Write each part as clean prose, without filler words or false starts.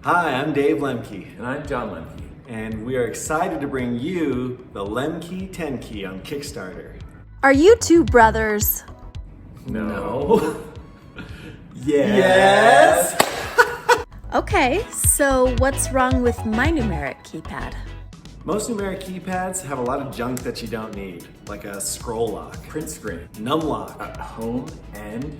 Hi, I'm Dave LemKey, And I'm John LemKey. and we are excited to bring you the LemKey 10 key on Kickstarter. Are you two brothers? No. Yes! Okay, so what's wrong with my numeric keypad? Most numeric keypads have a lot of junk that you don't need, like a scroll lock, Print screen. num lock, Home and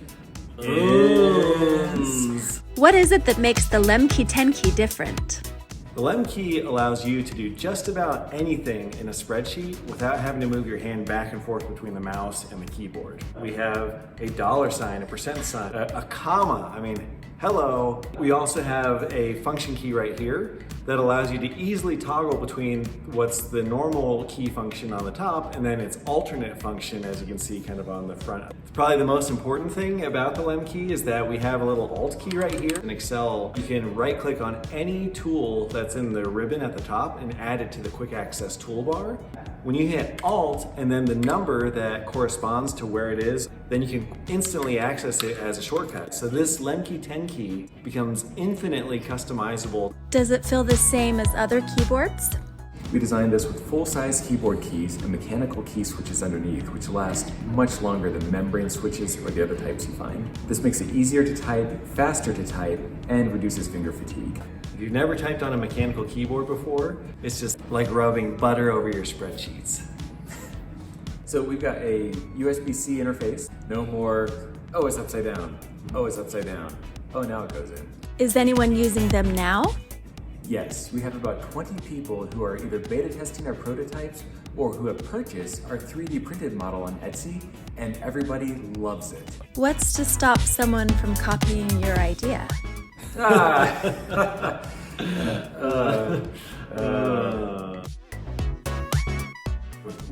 ins. What is it that makes the LemKey 10 key different? The LemKey allows you to do just about anything in a spreadsheet without having to move your hand back and forth between the mouse and the keyboard. We have a $sign, a %sign, a comma. I mean, hello. We also have a function key right here that allows you to easily toggle between what's the normal key function on the top and then its alternate function, as you can see kind of on the front. Probably the most important thing about the LemKey is that we have a little Alt key right here. In Excel, you can right click on any tool that's in the ribbon at the top and add it to the quick access toolbar. When you hit Alt and then the number that corresponds to where it is, then you can instantly access it as a shortcut. So this LemKey 10 key becomes infinitely customizable. Does it feel the same as other keyboards? we designed this with full-size keyboard keys and mechanical key switches underneath, which last much longer than membrane switches or the other types you find. This makes it easier to type, faster to type, and reduces finger fatigue. If you've never typed on a mechanical keyboard before, it's just like rubbing butter over your spreadsheets. So we've got a USB-C interface. No more, oh, it's upside down. Oh, it's upside down. Oh, now it goes in. Is anyone using them now? Yes, we have about 20 people who are either beta testing our prototypes or who have purchased our 3D printed model on Etsy, and everybody loves it. What's to stop someone from copying your idea?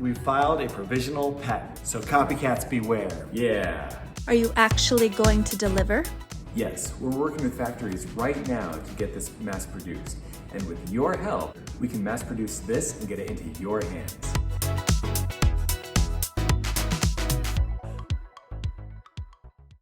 We filed a provisional patent, so copycats beware. Yeah. Are you actually going to deliver? Yes, we're working with factories right now to get this mass produced. And with your help, we can mass produce this and get it into your hands.